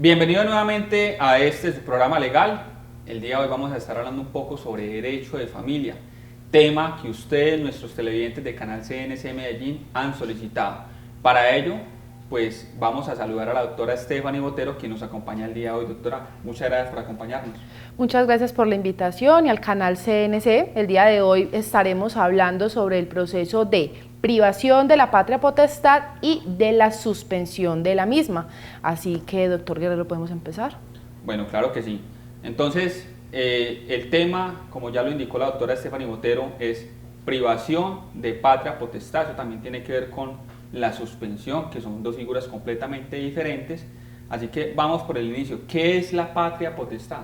Bienvenido nuevamente a este su programa legal. El día de hoy vamos a estar hablando un poco sobre derecho de familia, tema que ustedes, nuestros televidentes de Canal CNC Medellín, han solicitado. Para ello, pues vamos a saludar a la doctora Stephanie Botero, quien nos acompaña el día de hoy. Doctora, muchas gracias por acompañarnos. Muchas gracias por la invitación y al canal CNC. El día de hoy estaremos hablando sobre el proceso de privación de la patria potestad y de la suspensión de la misma. Así que, doctor Guerrero, ¿podemos empezar? Bueno, claro que sí. Entonces, el tema, como ya lo indicó la doctora Stephanie Botero, es privación de patria potestad. Eso también tiene que ver con la suspensión, que son dos figuras completamente diferentes. Así que vamos por el inicio. ¿Qué es la patria potestad?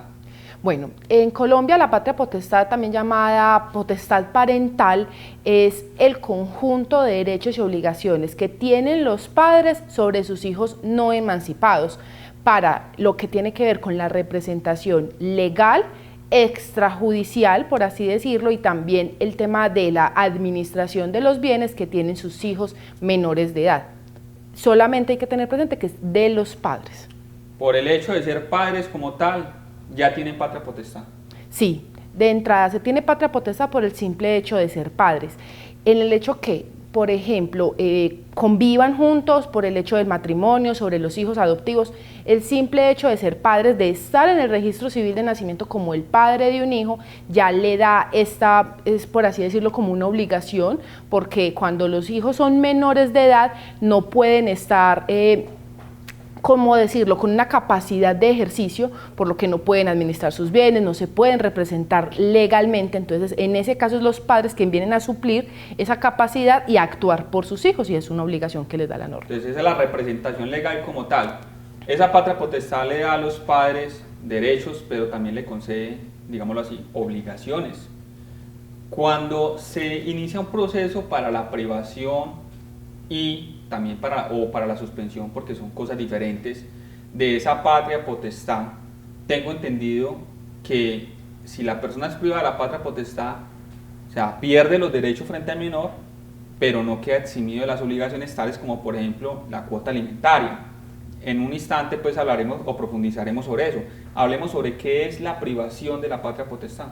Bueno, en Colombia la patria potestad, también llamada potestad parental, es el conjunto de derechos y obligaciones que tienen los padres sobre sus hijos no emancipados para lo que tiene que ver con la representación legal, extrajudicial, por así decirlo, y también el tema de la administración de los bienes que tienen sus hijos menores de edad. Solamente hay que tener presente que es de los padres. Por el hecho de ser padres como tal, ya tienen patria potestad. Sí, de entrada se tiene patria potestad por el simple hecho de ser padres. En el hecho que, por ejemplo, convivan juntos por el hecho del matrimonio, sobre los hijos adoptivos, el simple hecho de ser padres, de estar en el registro civil de nacimiento como el padre de un hijo, ya le da esta, es por así decirlo, como una obligación, porque cuando los hijos son menores de edad no pueden estar ¿cómo decirlo?, con una capacidad de ejercicio, por lo que no pueden administrar sus bienes, no se pueden representar legalmente. Entonces, en ese caso es los padres quienes vienen a suplir esa capacidad y a actuar por sus hijos, y es una obligación que les da la norma. Entonces, esa es la representación legal como tal. Esa patria potestad le da a los padres derechos, pero también le concede, digámoslo así, obligaciones. Cuando se inicia un proceso para la privación y también para la suspensión, porque son cosas diferentes, de esa patria potestad, tengo entendido que si la persona es privada de la patria potestad, o sea, pierde los derechos frente al menor, pero no queda eximido de las obligaciones tales como, por ejemplo, la cuota alimentaria. En un instante pues hablaremos o profundizaremos sobre eso. Hablemos sobre qué es la privación de la patria potestad.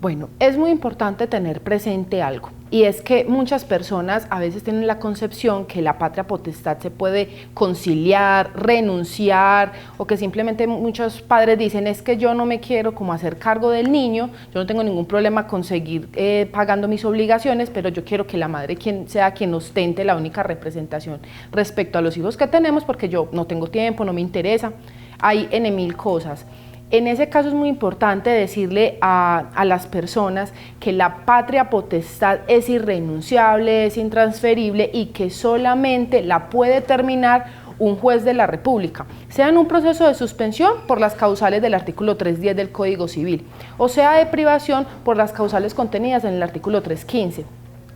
Bueno, es muy importante tener presente algo, y es que muchas personas a veces tienen la concepción que la patria potestad se puede conciliar, renunciar, o que simplemente muchos padres dicen es que yo no me quiero como hacer cargo del niño, yo no tengo ningún problema con seguir pagando mis obligaciones, pero yo quiero que la madre sea quien ostente la única representación respecto a los hijos que tenemos, porque yo no tengo tiempo, no me interesa, hay N mil cosas. En ese caso es muy importante decirle a las personas que la patria potestad es irrenunciable, es intransferible y que solamente la puede terminar un juez de la República, sea en un proceso de suspensión por las causales del artículo 310 del Código Civil, o sea de privación por las causales contenidas en el artículo 315.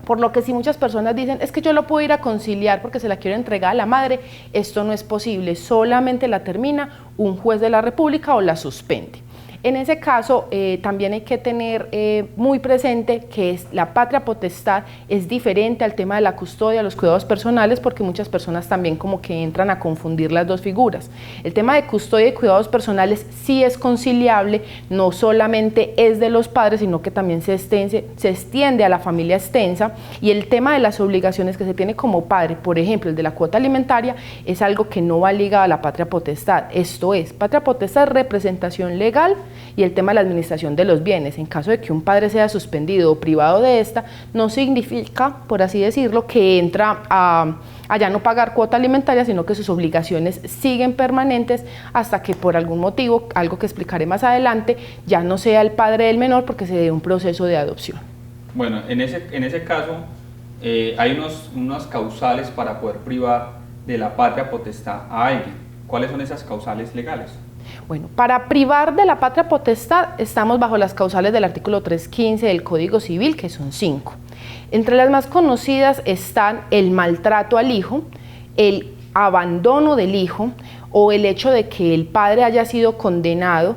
Por lo que si muchas personas dicen, es que yo lo puedo ir a conciliar porque se la quiero entregar a la madre, esto no es posible, solamente la termina un juez de la República o la suspende. En ese caso, también hay que tener muy presente que la patria potestad es diferente al tema de la custodia, los cuidados personales, porque muchas personas también como que entran a confundir las dos figuras. El tema de custodia y cuidados personales sí es conciliable, no solamente es de los padres, sino que también se extiende a la familia extensa, y el tema de las obligaciones que se tiene como padre, por ejemplo, el de la cuota alimentaria, es algo que no va ligado a la patria potestad. Esto es, patria potestad es representación legal, y el tema de la administración de los bienes. En caso de que un padre sea suspendido o privado de esta, no significa, por así decirlo, que entra a ya no pagar cuota alimentaria, sino que sus obligaciones siguen permanentes hasta que por algún motivo, algo que explicaré más adelante, ya no sea el padre del menor porque se dé un proceso de adopción. Bueno, en ese caso hay unos causales para poder privar de la patria potestad a alguien. ¿Cuáles son esas causales legales? Bueno, para privar de la patria potestad estamos bajo las causales del artículo 315 del Código Civil, que son 5. Entre las más conocidas están el maltrato al hijo, el abandono del hijo o el hecho de que el padre haya sido condenado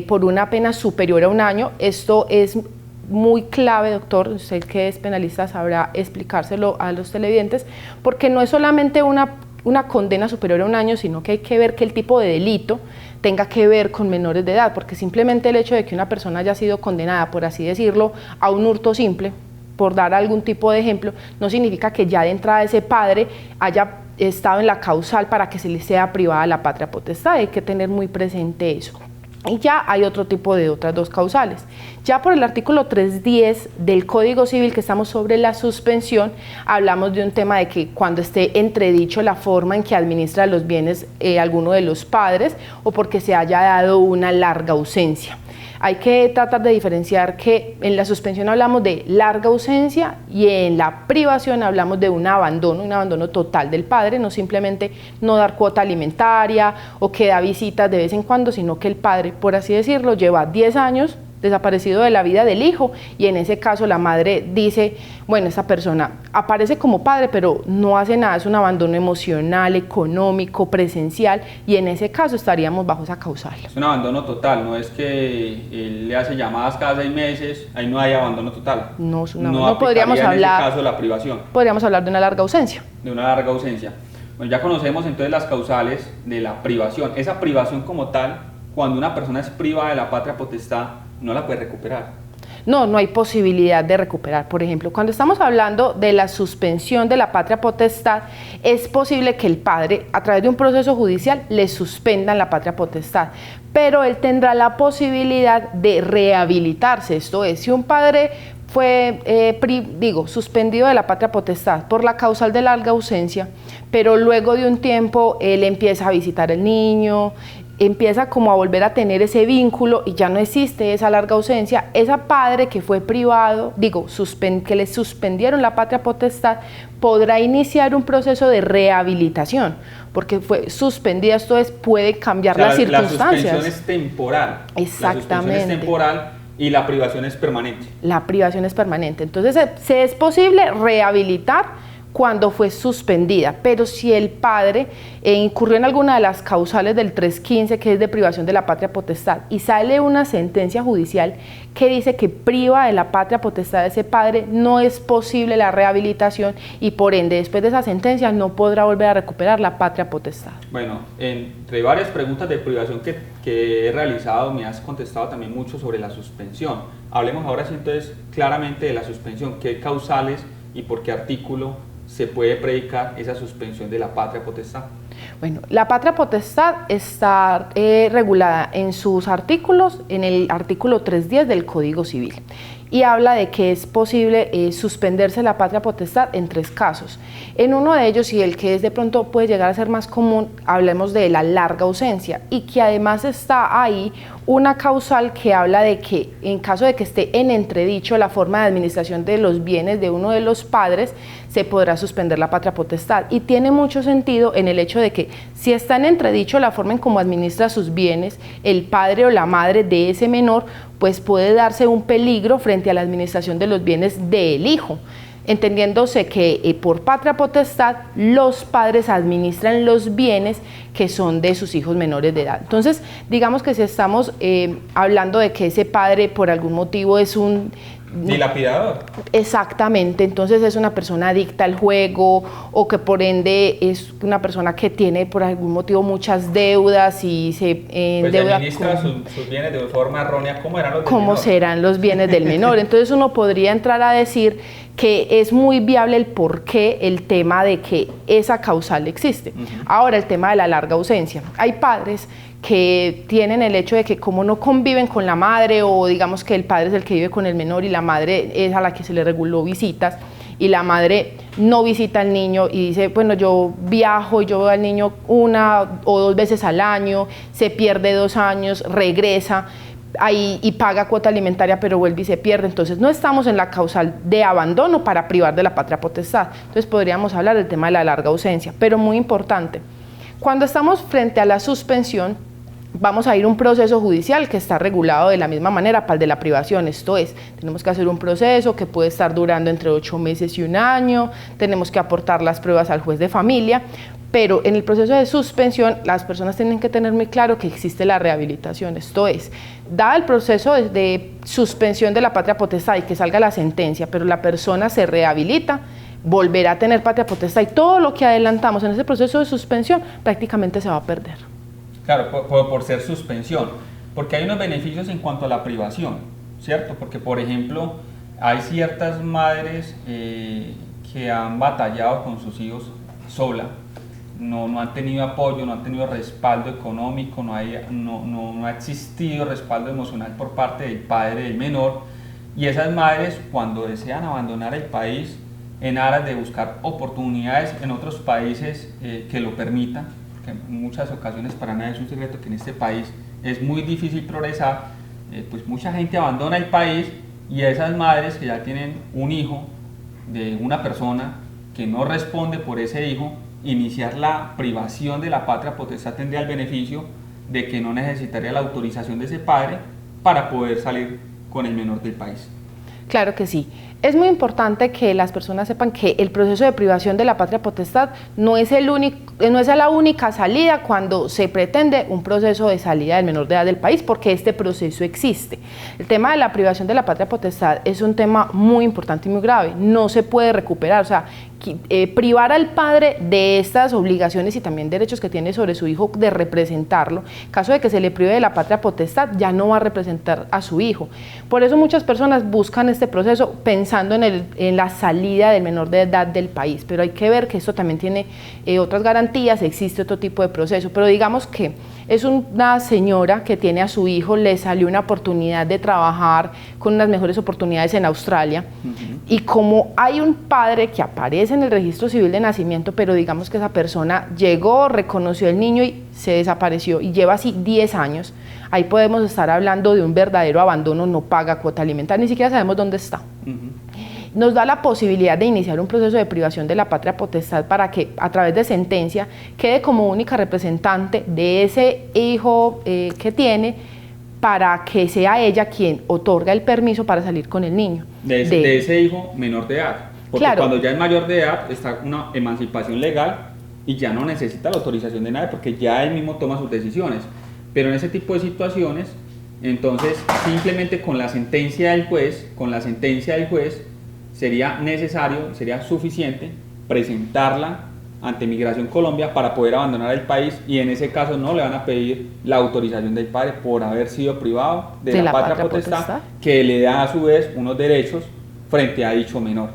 por una pena superior a 1 año. Esto es muy clave, doctor, usted que es penalista sabrá explicárselo a los televidentes, porque no es solamente una una condena superior a 1 año, sino que hay que ver que el tipo de delito tenga que ver con menores de edad, porque simplemente el hecho de que una persona haya sido condenada, por así decirlo, a un hurto simple, por dar algún tipo de ejemplo, no significa que ya de entrada ese padre haya estado en la causal para que se le sea privada la patria potestad. Hay que tener muy presente eso. Y ya hay otro tipo de otras 2 causales. Ya por el artículo 310 del Código Civil, que estamos sobre la suspensión, hablamos de un tema de que cuando esté entredicho la forma en que administra los bienes alguno de los padres o porque se haya dado una larga ausencia. Hay que tratar de diferenciar que en la suspensión hablamos de larga ausencia y en la privación hablamos de un abandono total del padre, no simplemente no dar cuota alimentaria o que da visitas de vez en cuando, sino que el padre, por así decirlo, lleva 10 años desaparecido de la vida del hijo y en ese caso la madre dice, bueno, esta persona aparece como padre pero no hace nada, es un abandono emocional, económico, presencial y en ese caso estaríamos bajo esa causal. Es un abandono total, no es que él le hace llamadas cada 6 meses, ahí no hay abandono total. No, es no podríamos hablar, en ese caso la privación. Podríamos hablar de una larga ausencia. De una larga ausencia. Bueno, ya conocemos entonces las causales de la privación. Esa privación como tal, cuando una persona es privada de la patria potestad, no la puede recuperar. No hay posibilidad de recuperar. Por ejemplo, cuando estamos hablando de la suspensión de la patria potestad, es posible que el padre, a través de un proceso judicial, le suspendan la patria potestad, pero él tendrá la posibilidad de rehabilitarse. Esto es, si un padre fue, suspendido de la patria potestad por la causal de larga ausencia, pero luego de un tiempo él empieza a visitar al niño, empieza como a volver a tener ese vínculo y ya no existe esa larga ausencia, ese padre que fue privado, que le suspendieron la patria potestad, podrá iniciar un proceso de rehabilitación, porque fue suspendida, esto es, puede cambiar las circunstancias. La suspensión es temporal. Exactamente. La suspensión es temporal y la privación es permanente. La privación es permanente, entonces se es posible rehabilitar cuando fue suspendida, pero si el padre incurrió en alguna de las causales del 315, que es de privación de la patria potestad, y sale una sentencia judicial que dice que priva de la patria potestad de ese padre, no es posible la rehabilitación y por ende después de esa sentencia no podrá volver a recuperar la patria potestad. Bueno, entre varias preguntas de privación que he realizado, me has contestado también mucho sobre la suspensión. Hablemos ahora sí entonces claramente de la suspensión, qué causales y por qué artículo se puede predicar esa suspensión de la patria potestad. Bueno, la patria potestad está regulada en sus artículos, en el artículo 310 del Código Civil, y habla de que es posible suspenderse la patria potestad en 3 casos. En uno de ellos, y el que es de pronto puede llegar a ser más común, hablemos de la larga ausencia, y que además está ahí una causal que habla de que en caso de que esté en entredicho la forma de administración de los bienes de uno de los padres, se podrá suspender la patria potestad. Y tiene mucho sentido en el hecho de que si está en entredicho la forma en cómo administra sus bienes el padre o la madre de ese menor, pues puede darse un peligro frente a la administración de los bienes del hijo, entendiéndose que por patria potestad los padres administran los bienes que son de sus hijos menores de edad. Entonces, digamos que si estamos hablando de que ese padre por algún motivo es un dilapidador. Exactamente, entonces es una persona adicta al juego o que por ende es una persona que tiene por algún motivo muchas deudas y se endeuda. Administra sus bienes de forma errónea. ¿Cómo eran los del menor? ¿Cómo serán los bienes del menor? Entonces uno podría entrar a decir que es muy viable el porqué, el tema de que esa causal existe. Ahora el tema de la larga ausencia. Hay padres que tienen el hecho de que como no conviven con la madre o digamos que el padre es el que vive con el menor y la madre es a la que se le reguló visitas y la madre no visita al niño y dice, bueno, yo viajo y yo veo al niño 1 o 2 veces al año, se pierde 2 años, regresa ahí y paga cuota alimentaria pero vuelve y se pierde, entonces no estamos en la causal de abandono para privar de la patria potestad. Entonces podríamos hablar del tema de la larga ausencia, pero muy importante, cuando estamos frente a la suspensión vamos a ir a un proceso judicial que está regulado de la misma manera para el de la privación, esto es, tenemos que hacer un proceso que puede estar durando entre 8 meses y 1 año, tenemos que aportar las pruebas al juez de familia, pero en el proceso de suspensión las personas tienen que tener muy claro que existe la rehabilitación, esto es, dado el proceso de suspensión de la patria potestad y que salga la sentencia, pero la persona se rehabilita, volver a tener patria potestad y todo lo que adelantamos en ese proceso de suspensión prácticamente se va a perder. Claro, por ser suspensión, porque hay unos beneficios en cuanto a la privación, ¿cierto? Porque, por ejemplo, hay ciertas madres que han batallado con sus hijos sola, no han tenido apoyo, no han tenido respaldo económico, no ha existido respaldo emocional por parte del padre del menor, y esas madres, cuando desean abandonar el país en aras de buscar oportunidades en otros países que lo permitan, que en muchas ocasiones para nadie es un secreto que en este país es muy difícil progresar, pues mucha gente abandona el país, y esas madres que ya tienen un hijo de una persona que no responde por ese hijo, iniciar la privación de la patria potestad tendría el beneficio de que no necesitaría la autorización de ese padre para poder salir con el menor del país. Claro que sí. Es muy importante que las personas sepan que el proceso de privación de la patria potestad no es la única salida cuando se pretende un proceso de salida del menor de edad del país, porque este proceso existe. El tema de la privación de la patria potestad es un tema muy importante y muy grave, no se puede recuperar, o sea, privar al padre de estas obligaciones y también derechos que tiene sobre su hijo de representarlo, en caso de que se le prive de la patria potestad, ya no va a representar a su hijo. Por eso muchas personas buscan este proceso pensando en la salida del menor de edad del país, pero hay que ver que esto también tiene otras garantías, existe otro tipo de proceso, pero digamos que es una señora que tiene a su hijo, le salió una oportunidad de trabajar con unas mejores oportunidades en Australia, y como hay un padre que aparece en el registro civil de nacimiento, pero digamos que esa persona llegó, reconoció el niño y se desapareció y lleva así 10 años, ahí podemos estar hablando de un verdadero abandono, no paga cuota alimentaria, ni siquiera sabemos dónde está. Nos da la posibilidad de iniciar un proceso de privación de la patria potestad para que a través de sentencia quede como única representante de ese hijo que tiene, para que sea ella quien otorga el permiso para salir con el niño. De ese hijo menor de edad, porque claro, cuando ya es mayor de edad está una emancipación legal y ya no necesita la autorización de nadie porque ya él mismo toma sus decisiones, pero en ese tipo de situaciones, entonces simplemente con la sentencia del juez, sería necesario, sería suficiente presentarla ante Migración Colombia para poder abandonar el país, y en ese caso no le van a pedir la autorización del padre por haber sido privado de la patria potestad, que le da a su vez unos derechos frente a dicho menor.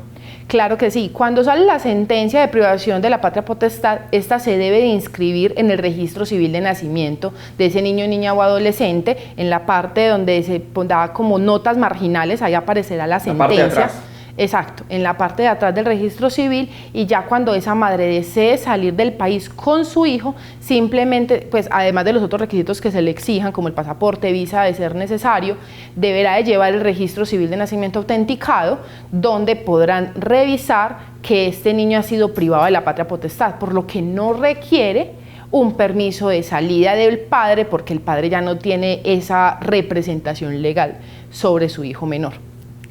Claro que sí. Cuando sale la sentencia de privación de la patria potestad, esta se debe de inscribir en el registro civil de nacimiento de ese niño, niña o adolescente, en la parte donde se da como notas marginales, ahí aparecerá la sentencia. La parte de atrás. Exacto, en la parte de atrás del registro civil, y ya cuando esa madre desee salir del país con su hijo, simplemente, pues además de los otros requisitos que se le exijan, como el pasaporte, visa de ser necesario, deberá de llevar el registro civil de nacimiento autenticado, donde podrán revisar que este niño ha sido privado de la patria potestad, por lo que no requiere un permiso de salida del padre, porque el padre ya no tiene esa representación legal sobre su hijo menor.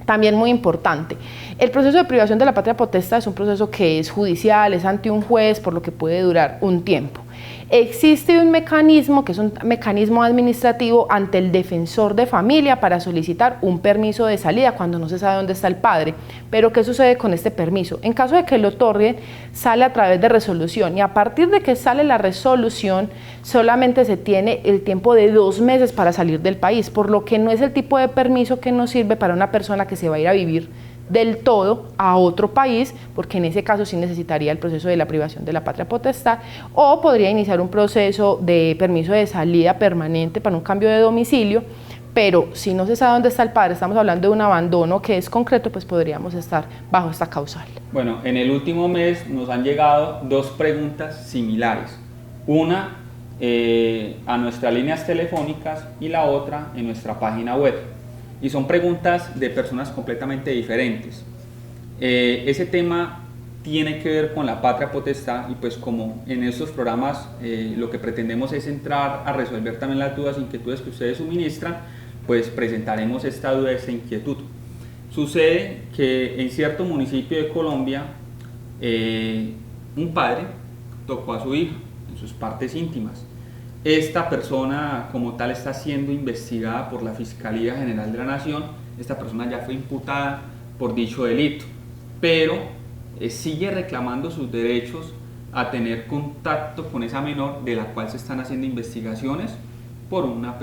También muy importante, el proceso de privación de la patria potestad es un proceso que es judicial, es ante un juez, por lo que puede durar un tiempo. Existe un mecanismo que es un mecanismo administrativo ante el defensor de familia para solicitar un permiso de salida cuando no se sabe dónde está el padre. Pero ¿qué sucede con este permiso? En caso de que lo otorguen, sale a través de resolución, y a partir de que sale la resolución solamente se tiene el tiempo de 2 meses para salir del país, por lo que no es el tipo de permiso que nos sirve para una persona que se va a ir a vivir del todo a otro país, porque en ese caso sí necesitaría el proceso de la privación de la patria potestad, o podría iniciar un proceso de permiso de salida permanente para un cambio de domicilio, pero si no se sabe dónde está el padre, estamos hablando de un abandono que es concreto, pues podríamos estar bajo esta causal. Bueno, en el último mes nos han llegado 2 preguntas similares, una a nuestras líneas telefónicas y la otra en nuestra página web. Y son preguntas de personas completamente diferentes. Ese tema tiene que ver con la patria potestad, y pues como en estos programas lo que pretendemos es entrar a resolver también las dudas e inquietudes que ustedes suministran, pues presentaremos esta duda, esta inquietud. Sucede que en cierto municipio de Colombia un padre tocó a su hija en sus partes íntimas. Esta persona como tal está siendo investigada por la Fiscalía General de la Nación. Esta persona ya fue imputada por dicho delito, pero sigue reclamando sus derechos a tener contacto con esa menor de la cual se están haciendo investigaciones por una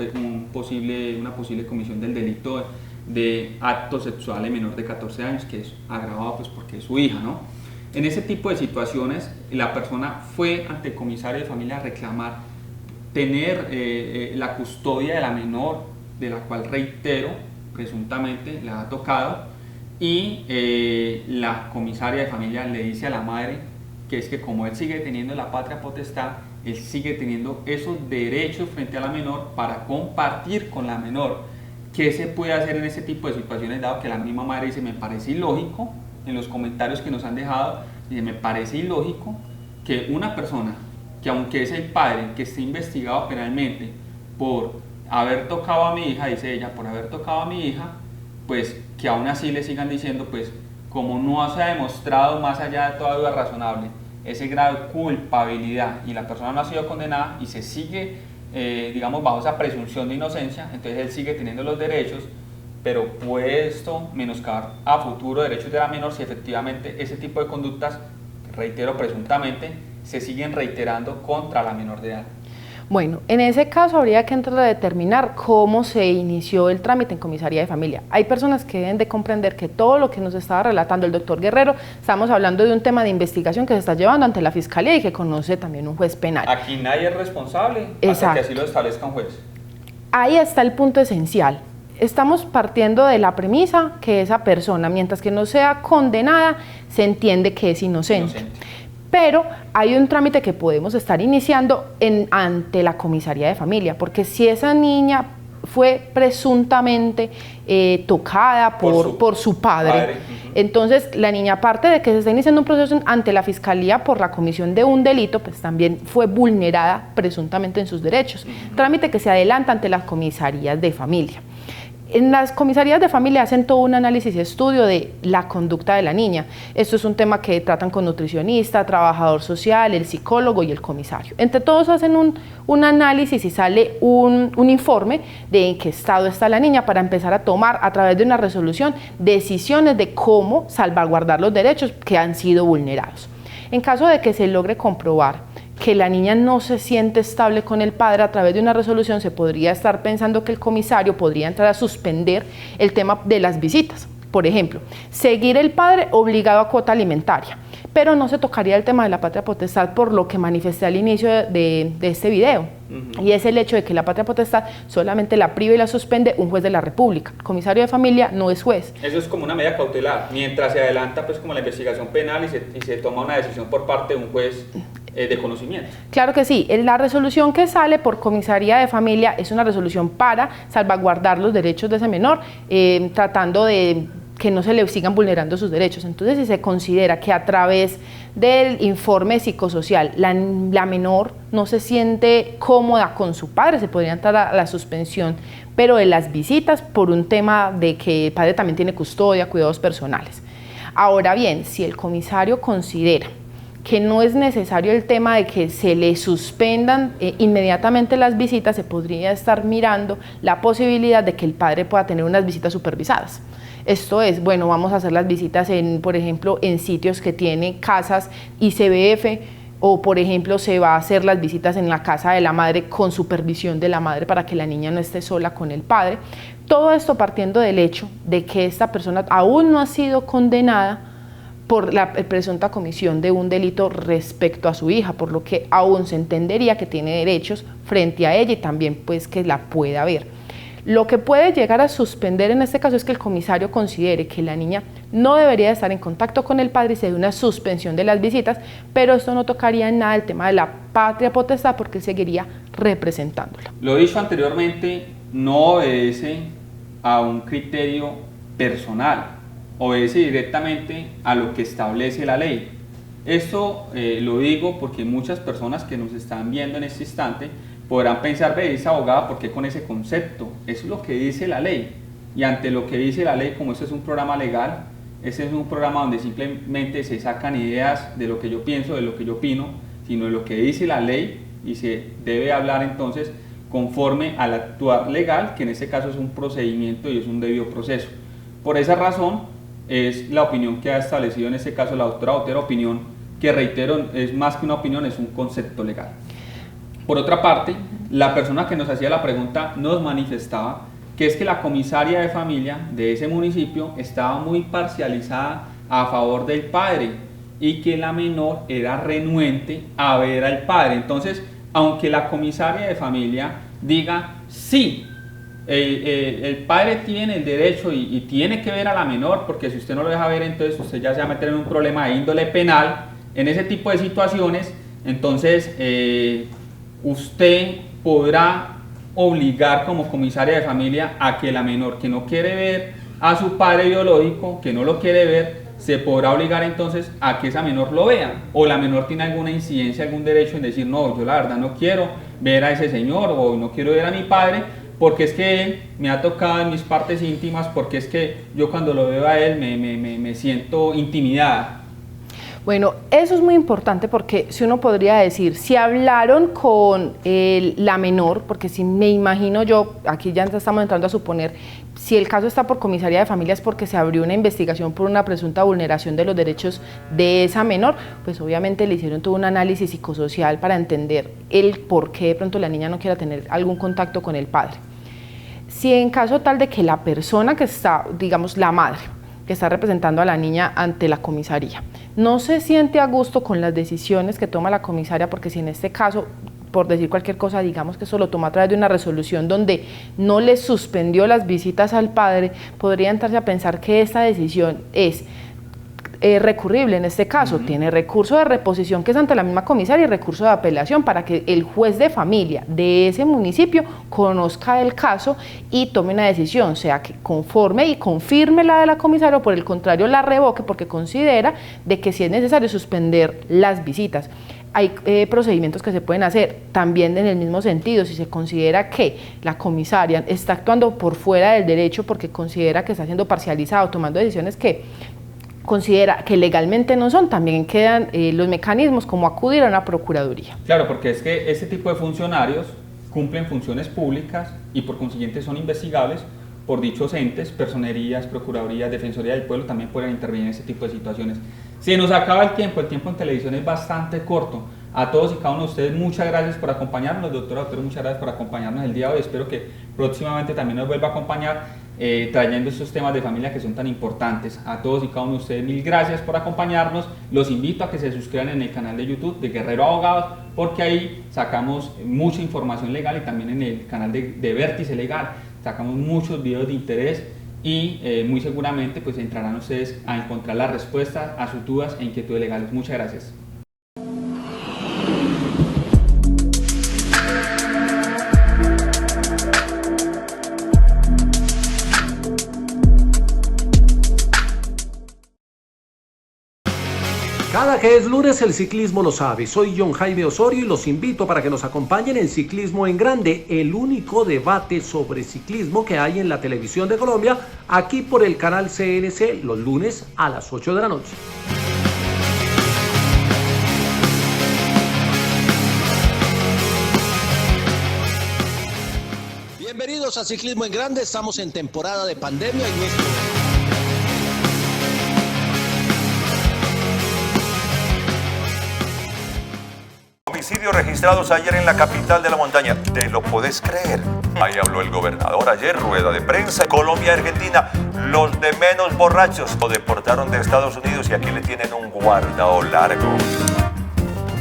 posible comisión del delito de acto sexual en menor de 14 años, que es agravado pues porque es su hija, ¿no? En ese tipo de situaciones, la persona fue ante el comisario de familia a reclamar tener la custodia de la menor, de la cual, reitero, presuntamente le ha tocado, y la comisaria de familia le dice a la madre que es que como él sigue teniendo la patria potestad, él sigue teniendo esos derechos frente a la menor para compartir con la menor. ¿Qué se puede hacer en ese tipo de situaciones, dado que la misma madre dice, me parece ilógico, en los comentarios que nos han dejado, dice, me parece ilógico que una persona, que aunque es el padre, que esté investigado penalmente por haber tocado a mi hija, dice ella, por haber tocado a mi hija, pues que aún así le sigan diciendo, pues como no se ha demostrado más allá de toda duda razonable ese grado de culpabilidad y la persona no ha sido condenada y se sigue, digamos, bajo esa presunción de inocencia, entonces él sigue teniendo los derechos, pero puede esto menoscabar a futuro derechos de la menor si efectivamente ese tipo de conductas, reitero, presuntamente, se siguen reiterando contra la menor de edad. Bueno, en ese caso habría que entrar a determinar cómo se inició el trámite en comisaría de familia. Hay personas que deben de comprender que todo lo que nos estaba relatando el doctor Guerrero, estamos hablando de un tema de investigación que se está llevando ante la Fiscalía y que conoce también un juez penal. Aquí nadie es responsable hasta que así lo establezca un juez. Ahí está el punto esencial. Estamos partiendo de la premisa que esa persona, mientras que no sea condenada, se entiende que es inocente. Pero hay un trámite que podemos estar iniciando ante la comisaría de familia, porque si esa niña fue presuntamente tocada por su padre. Entonces la niña, aparte de que se está iniciando un proceso ante la Fiscalía por la comisión de un delito, pues también fue vulnerada presuntamente en sus derechos. Trámite que se adelanta ante las comisarías de familia. En las comisarías de familia hacen todo un análisis y estudio de la conducta de la niña. Esto es un tema que tratan con nutricionista, trabajador social, el psicólogo y el comisario. Entre todos hacen un análisis y sale un informe de en qué estado está la niña para empezar a tomar, a través de una resolución, decisiones de cómo salvaguardar los derechos que han sido vulnerados. En caso de que se logre comprobar que la niña no se siente estable con el padre, a través de una resolución se podría estar pensando que el comisario podría entrar a suspender el tema de las visitas. Por ejemplo, seguir el padre obligado a cuota alimentaria, pero no se tocaría el tema de la patria potestad por lo que manifesté al inicio de este video. Y es el hecho de que la patria potestad solamente la priva y la suspende un juez de la República. El comisario de familia no es juez. Eso es como una medida cautelar, mientras se adelanta pues como la investigación penal y se toma una decisión por parte de un juez de conocimiento. Claro que sí, la resolución que sale por comisaría de familia es una resolución para salvaguardar los derechos de ese menor, tratando de que no se le sigan vulnerando sus derechos. Entonces, si se considera que a través del informe psicosocial la menor no se siente cómoda con su padre, se podría entrar a la suspensión, pero de las visitas por un tema de que el padre también tiene custodia, cuidados personales. Ahora bien, si el comisario considera que no es necesario el tema de que se le suspendan inmediatamente las visitas, se podría estar mirando la posibilidad de que el padre pueda tener unas visitas supervisadas. Esto es, bueno, vamos a hacer las visitas por ejemplo, en sitios que tienen casas ICBF, o por ejemplo se va a hacer las visitas en la casa de la madre con supervisión de la madre para que la niña no esté sola con el padre. Todo esto partiendo del hecho de que esta persona aún no ha sido condenada por la presunta comisión de un delito respecto a su hija, por lo que aún se entendería que tiene derechos frente a ella y también pues que la pueda ver. Lo que puede llegar a suspender en este caso es que el comisario considere que la niña no debería estar en contacto con el padre y se dé una suspensión de las visitas, pero esto no tocaría en nada el tema de la patria potestad porque él seguiría representándola. Lo dicho anteriormente, no obedece a un criterio personal, obedece directamente a lo que establece la ley. Esto lo digo porque muchas personas que nos están viendo en este instante podrán pensar, ve, esa abogada, ¿por qué con ese concepto? Eso es lo que dice la ley. Y ante lo que dice la ley, como este es un programa legal, este es un programa donde simplemente se sacan ideas de lo que yo pienso, de lo que yo opino, sino de lo que dice la ley, y se debe hablar entonces conforme al actuar legal, que en este caso es un procedimiento y es un debido proceso. Por esa razón, es la opinión que ha establecido en este caso la doctora Botero, opinión que, reitero, es más que una opinión, es un concepto legal. Por otra parte, la persona que nos hacía la pregunta nos manifestaba que es que la comisaria de familia de ese municipio estaba muy parcializada a favor del padre y que la menor era renuente a ver al padre. Entonces, aunque la comisaria de familia diga sí, el padre tiene el derecho y tiene que ver a la menor, porque si usted no lo deja ver, entonces usted ya se va a meter en un problema de índole penal. En ese tipo de situaciones, entonces usted podrá obligar como comisaria de familia a que la menor que no quiere ver a su padre biológico, que no lo quiere ver, se podrá obligar entonces a que esa menor lo vea, o la menor tiene alguna incidencia, algún derecho en decir, no, yo la verdad no quiero ver a ese señor, o no quiero ver a mi padre, porque es que él me ha tocado en mis partes íntimas, porque es que yo cuando lo veo a él me siento intimidada. Bueno, eso es muy importante porque si uno podría decir, si hablaron con la menor, porque si me imagino yo, aquí ya estamos entrando a suponer, si el caso está por comisaría de familia es porque se abrió una investigación por una presunta vulneración de los derechos de esa menor, pues obviamente le hicieron todo un análisis psicosocial para entender el por qué de pronto la niña no quiera tener algún contacto con el padre. Si en caso tal de que la persona que está, digamos la madre, que está representando a la niña ante la comisaría, no se siente a gusto con las decisiones que toma la comisaria, porque si en este caso, por decir cualquier cosa, digamos que eso lo toma a través de una resolución donde no le suspendió las visitas al padre, podría entrarse a pensar que esta decisión es recurrible en este caso, tiene recurso de reposición que es ante la misma comisaria y recurso de apelación para que el juez de familia de ese municipio conozca el caso y tome una decisión, sea que conforme y confirme la de la comisaria o por el contrario la revoque porque considera de que si es necesario suspender las visitas. Hay procedimientos que se pueden hacer también en el mismo sentido, si se considera que la comisaria está actuando por fuera del derecho porque considera que está siendo parcializado, tomando decisiones que considera que legalmente no son, también quedan los mecanismos como acudir a una procuraduría. Claro, porque es que este tipo de funcionarios cumplen funciones públicas y por consiguiente son investigables por dichos entes, personerías, procuradurías, defensoría del pueblo, también pueden intervenir en este tipo de situaciones. Se nos acaba el tiempo en televisión es bastante corto. A todos y cada uno de ustedes muchas gracias por acompañarnos, doctora Botero, muchas gracias por acompañarnos el día de hoy, espero que próximamente también nos vuelva a acompañar trayendo estos temas de familia que son tan importantes. A todos y cada uno de ustedes mil gracias por acompañarnos, los invito a que se suscriban en el canal de YouTube de Guerrero Abogados, porque ahí sacamos mucha información legal y también en el canal de Vértice Legal sacamos muchos videos de interés y muy seguramente pues entrarán ustedes a encontrar la respuesta a sus dudas e inquietudes legales. Muchas gracias. Cada que es lunes el ciclismo lo sabe. Soy John Jaime Osorio y los invito para que nos acompañen en Ciclismo en Grande, el único debate sobre ciclismo que hay en la televisión de Colombia, aquí por el canal CNC los lunes a las 8 de la noche. Bienvenidos a Ciclismo en Grande, estamos en temporada de pandemia y nuestro... Homicidios registrados ayer en la capital de la montaña. ¿Te lo podés creer? Ahí habló el gobernador ayer, rueda de prensa. Colombia y Argentina, los de menos borrachos. Lo deportaron de Estados Unidos y aquí le tienen un guardao largo.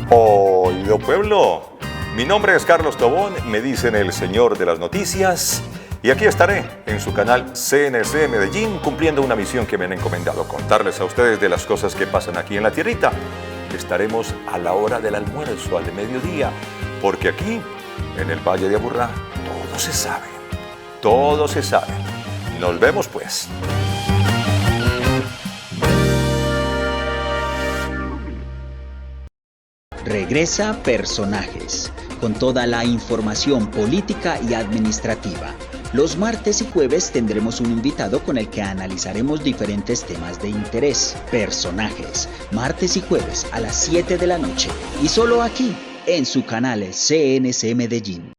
Oído pueblo, mi nombre es Carlos Tobón, me dicen el señor de las noticias. Y aquí estaré en su canal CNC Medellín cumpliendo una misión que me han encomendado, contarles a ustedes de las cosas que pasan aquí en la tierrita. Estaremos a la hora del almuerzo, al mediodía, porque aquí, en el Valle de Aburrá, todo se sabe. Todo se sabe. Nos vemos pues. Regresa Personajes, con toda la información política y administrativa. Los martes y jueves tendremos un invitado con el que analizaremos diferentes temas de interés. Personajes, martes y jueves a las 7 de la noche y solo aquí, en su canal CNC Medellín.